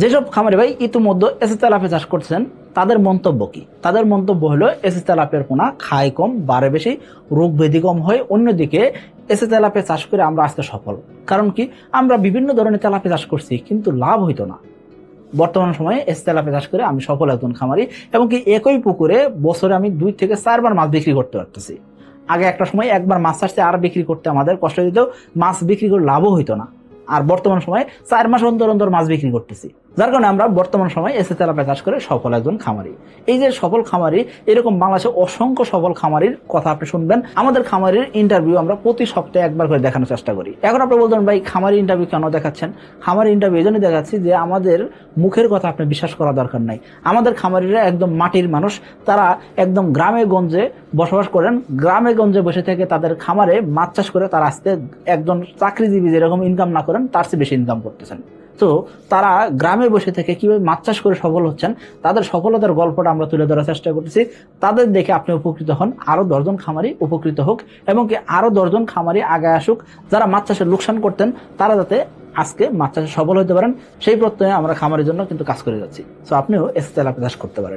যেসব খামারি ভাই ইতিমধ্যে এসি তেলাপিয়া চাষ করছেন তাদের মন্তব্য কি? তাদের মন্তব্য হলো এসি তেলাপিয়ার পোনা খায় কম, বাড়ে বেশি, রোগ ব্যাধি কম হয়। অন্যদিকে এসি তেলাপিয়া চাষ করে আমরা আজকে সফল। কারণ কি? আমরা বিভিন্ন ধরনের তেলাপিয়া চাষ করছি কিন্তু লাভ হইতো না। বর্তমান সময়ে এসি তেলাপিয়া চাষ করে আমি সফল একজন খামারি, এবং কি একই পুকুরে বছরে আমি 2 থেকে 4 বার মাছ বিক্রি করতে পারতেছি। আগে একটা সময় একবার মাছ চাষে আর বিক্রি করতে আমাদের কষ্ট দিত, মাছ বিক্রি করে লাভও হইতো না। আর বর্তমান সময়ে 4 মাস অন্তর অন্তর মাছ বিক্রি করতেছি, যার কারণে আমরা বর্তমান সময়ে এসে তেলাপিয়া চাষ করে সফল একজন খামারি। এই যে সফল খামারি, এরকম বাংলাদেশে অসংখ্য সফল খামারির কথা আপনি শুনবেন। আমাদের খামারির ইন্টারভিউ আমরা প্রতি সপ্তাহে একবার করে দেখানোর চেষ্টা করি। এখন আপনি বলতেন ভাই খামারি ইন্টারভিউ কেন দেখাচ্ছেন? খামারি ইন্টারভিউ এই জন্য দেখাচ্ছি যে আমাদের মুখের কথা আপনি বিশ্বাস করা দরকার নাই। আমাদের খামারিরা একদম মাটির মানুষ, তারা একদম গ্রামে গঞ্জে বসবাস করেন। গ্রামে গঞ্জে বসে থেকে তাদের খামারে মাছ চাষ করে তারা আজকে একজন চাকরিজীবী যেরকম ইনকাম না করেন তার চেয়ে বেশি ইনকাম করতেছেন। তো তারা গ্রামে বসে থেকে কিভাবে মাছ চাষ করে সফল হচ্ছেন, তাদের সফলতার গল্পটা আমরা তুলে ধরার চেষ্টা করতেছি। তাদের দেখে আপনি উপকৃত হন, আরো 10 জন খামারি উপকৃত হোক, এবং কি আরো 10 জন খামারি আগে আসুক যারা মাছ চাষের লোকসান করতেন, তারা যাতে আজকে মাছ চাষে সফল হতে পারেন। সেই প্রত্যয়ে আমরা খামারের জন্য কিন্তু কাজ করে যাচ্ছি। তো আপনিও এসি তেলাপিয়া চাষ করতে পারেন।